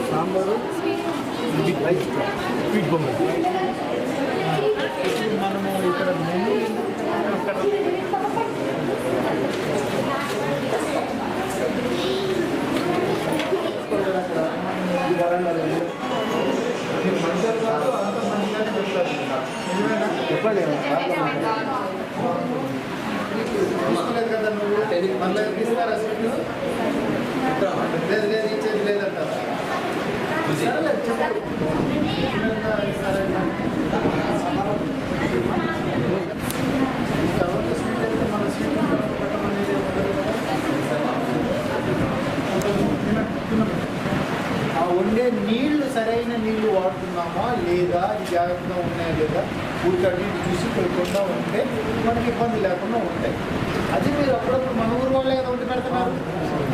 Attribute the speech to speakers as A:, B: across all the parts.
A: Sambar sweet బొమ్మలు మనము ఇక్కడ మెనూ చెప్పలేదు కదా నువ్వు మళ్ళీ ఇస్తారా లేదు లేదు ఇచ్చేది లేదంట ఆ వండే నీళ్లు సరైన నీళ్లు వాడుతున్నామా లేదా అది జాగ్రత్తగా ఉన్నాయా లేదా ఊరికట్టి చూసి పెట్టుకుండా ఉంటే మనకి ఇబ్బంది లేకుండా ఉంటాయి. అది మీరు అప్పుడప్పుడు మన ఊరు వాళ్ళే కదా ఉండి పెడుతున్నారు,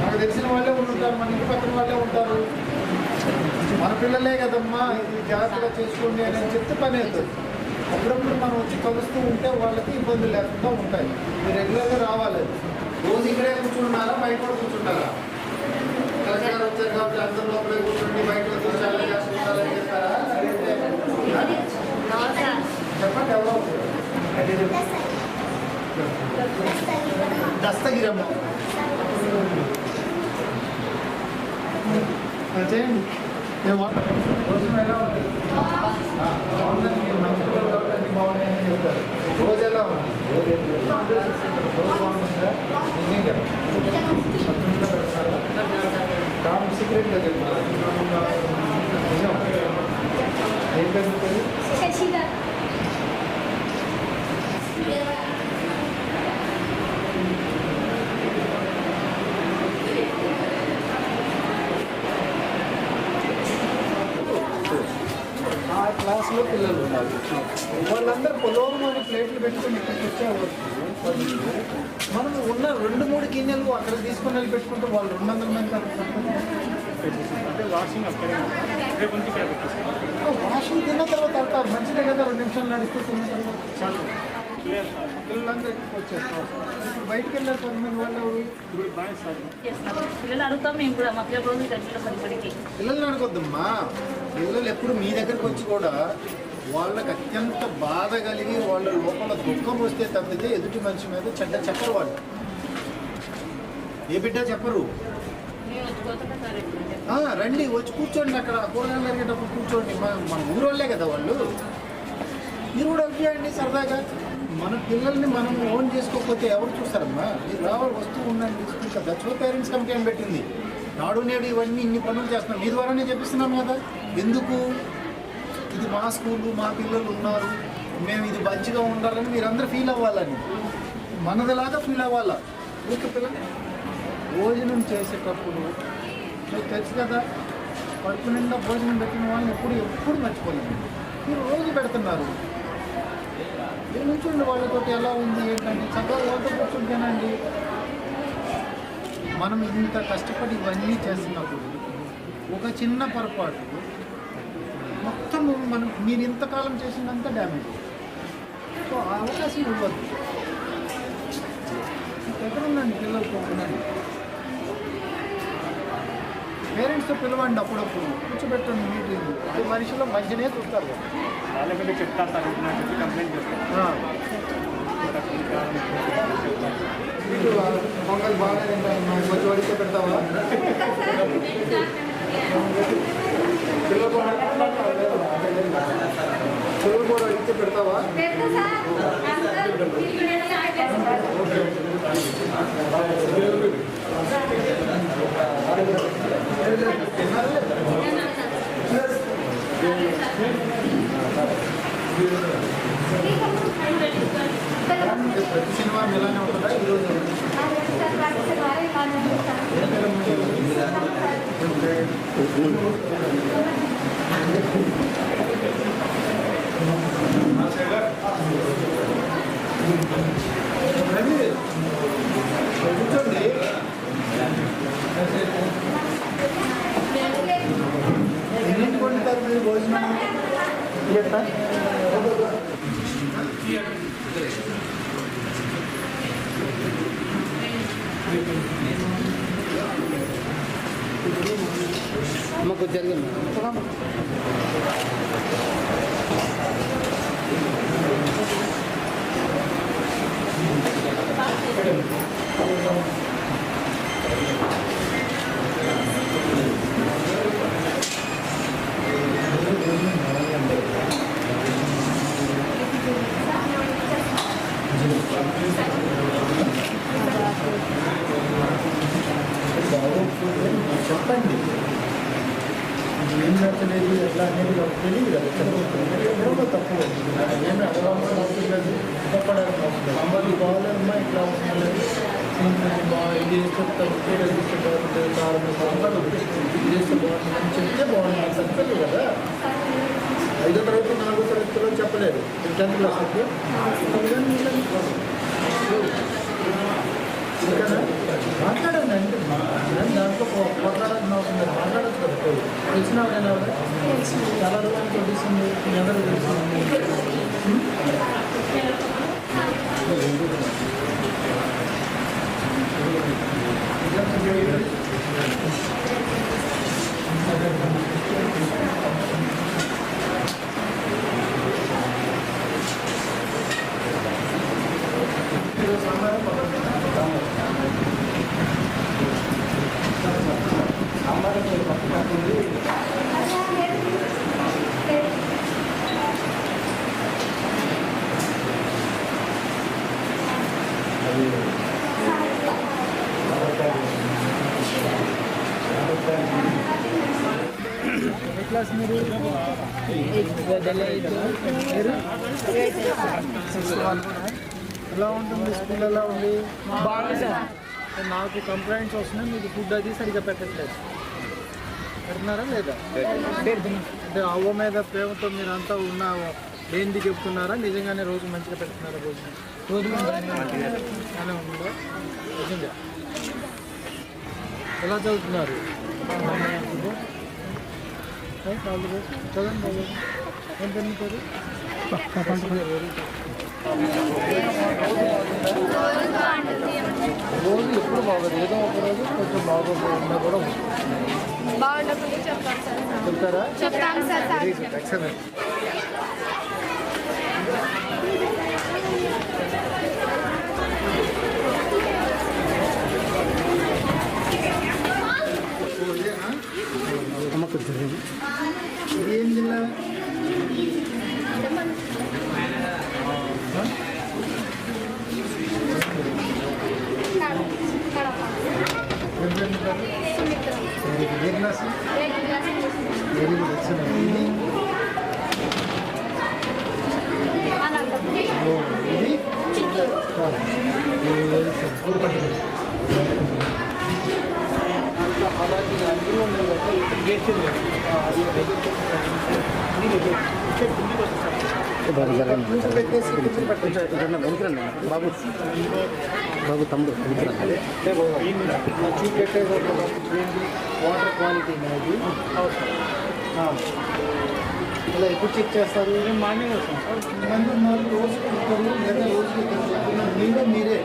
A: మనకు తెలిసిన వాళ్ళే ఉంటారు, మన ఇంటి పక్కన వాళ్ళే ఉంటారు, మన పిల్లలే కదమ్మా ఇది జాగ్రత్తగా చేసుకోండి అని చెప్తే పని అవుతుంది. అప్పుడప్పుడు మనం వచ్చి కలుస్తూ ఉంటే వాళ్ళకి ఇబ్బందులు లేకుండా ఉంటాయి. మీరు రెగ్యులర్గా రావాలి. రోజు ఇక్కడే కూర్చుంటున్నారా బయట కూడా కూర్చుంటారా? కలెక్టర్ గారు వచ్చారు కాబట్టి అందరి లోపలే కూర్చోండి బయట కూర్చోాలని చేస్తారా? చెప్పండి ఎవరో దస్తగిరమ్మ చేయండి. రోజు ఎలా ఉంది? బాగుందండి. మీరు మంచి పిల్లలు కాబట్టి అన్ని బాగున్నాయని చెప్తారు. రోజు ఎలా ఉంది? రోజు బాగుంటుందా? నిజం కదా టాప్ సీక్రెట్గా చెప్తారా? నిజం ఏం పెరుగుతుంది? ఆ క్లాస్లో పిల్లలు ఉన్నారు, వాళ్ళందరూ పొలోమని ప్లేట్లు పెట్టుకొని ఇక్కడికి వచ్చేవారు. మనం ఉన్న 2-3 గిన్నెలు అక్కడ తీసుకొని వెళ్ళి పెట్టుకుంటే వాళ్ళు 200 మంది అంటే వాషింగ్ తిన్న తర్వాత వెళ్తారు. మంచిదే కదా, 2 నిమిషాలు నడిస్తే తిన్న తర్వాత పిల్లలందరూ వచ్చేస్తారు. ఇప్పుడు బయటకు వెళ్ళారు కొంతమంది వాళ్ళు పిల్లల్ని అడగొద్దమ్మా. పిల్లలు ఎప్పుడు మీ దగ్గరకు వచ్చి కూడా వాళ్ళకి అత్యంత బాధ కలిగి వాళ్ళ లోపల దుఃఖం వస్తే తప్పితే ఎదుటి మనిషి మీద చెడ్డ చెప్పరు. వాళ్ళు ఏ బిడ్డ చెప్పరు. రండి వచ్చి కూర్చోండి, అక్కడ కూరగాయలు జరిగేటప్పుడు కూర్చోండి. మన ఊరు వాళ్ళే కదా వాళ్ళు, మీరు కూడా హెల్ప్ చేయండి సరదాగా. మన పిల్లల్ని మనం ఓన్ చేసుకోకపోతే ఎవరు చూస్తారమ్మా? మీరు రావాలి, వస్తూ ఉండండి. దట్స్ వై పేరెంట్స్ కంప్లైంట్ పెట్టింది. నాడు నేడు ఇవన్నీ ఇన్ని పనులు చేస్తున్నాం, మీ ద్వారానే చెప్పిస్తున్నాం కదా. ఎందుకు? ఇది మా స్కూలు, మా పిల్లలు ఉన్నారు, మేము ఇది మంచిగా ఉండాలని మీరందరూ ఫీల్ అవ్వాలని, మనదిలాగా ఫీల్ అవ్వాలా. ఊరికి పిల్లలు భోజనం చేసేటప్పుడు మీకు తెలుసు కదా, కడుపు నిండా భోజనం పెట్టిన వాళ్ళని ఎప్పుడు మర్చిపోలేదు. మీరు రోజు పెడుతున్నారు, మీరు నుంచండి వాళ్ళతో ఎలా ఉంది ఏంటంటే చక్కగా వాళ్ళతో కూర్చుంటేనండి. మనం ఇంత కష్టపడి ఇవన్నీ చేస్తున్నప్పుడు ఒక చిన్న పొరపాటు మొత్తం మీరు ఇంతకాలం చేసినంత డ్యామేజ్. సో ఆ అవకాశం ఇవ్వద్దు. ఎక్కడుందండి పిల్లలతో ఉండండి, పేరెంట్స్తో పిలవండి, అప్పుడప్పుడు కూర్చోబెట్టండి మీటింగ్. అది మనిషిలో మంచినే చూస్తారు. వాళ్ళకంటే చెప్తారు సార్, కంప్లైంట్ చేస్తారు. పొంగల్ బాగా కొంచెం వడితే పెడతావా? పిల్లలు కూడా వడితే పెడతావా? ప్రతి సినిమా ఇలానే ఉంటుందా? ఈరోజు కూర్చోండి. మాకు జరిగింది చెప్పండి ఏం నచ్చలేదు ఎట్లా అనేది నాకు తెలియదు కదా చెప్పడం తప్పు ఏమి అడగాల్సిన అవసరం లేదు ఇష్టపడాల్సిన అవసరం లేదు అమ్మది బాగాలేదమ్మా ఇట్లా అవసరం లేదు ఇది చేస్తే ఇది చేస్తే బాగుంటుందని చెప్తే బాగుంటుంది చెప్తారు కదా 5వ తరగతి 4వ తరగతిలో చెప్పలేదు 10th క్లాస్ మాట్లాడండి అంటే దాంట్లో కొట్లాడాల్సిన అవసరం లేదు మాట్లాడచ్చు కదా తెలిసిన ఎలా చాలా రోజులు తెలిసింది ఎవరు తెలిసింది క్లాస్ మీరు ఎలా ఉంటుంది స్కూల్ ఎలా ఉంది
B: బాగుంది సార్.
A: నాకు కంప్లైంట్స్ వస్తున్నాయి మీకు ఫుడ్ అది సరిగ్గా పెట్టట్లేదు పెడుతున్నారా లేదా అంటే అవ్వ మీద ప్రేమతో మీరు అంతా ఉన్న ఏంటి చెప్తున్నారా నిజంగానే రోజు మంచిగా పెడుతున్నారా రోజు బాగానే ఉందా నిజంగా ఎలా చదువుతున్నారు చదవండి బాబు ఏం పెరుగుతారు రోజు ఎప్పుడు బాగోదు ఏదో ఒక రోజు కొంచెం బాగోకుండా కూడా చెప్తారా ఎక్సలెంట్ ఏం జిల్లా ఏ క్లాస్ వెరీ గుడ్ ఎక్సలెంట్ ఇది బాబు బాబు తమ్ముడు చూపెట్టే వాటర్ క్వాలిటీ అనేది ఇలా ఎప్పుడు చెక్ చేస్తారు మార్నింగ్ వస్తాం మంది రోజుకి లేదా రోజుకి మీరే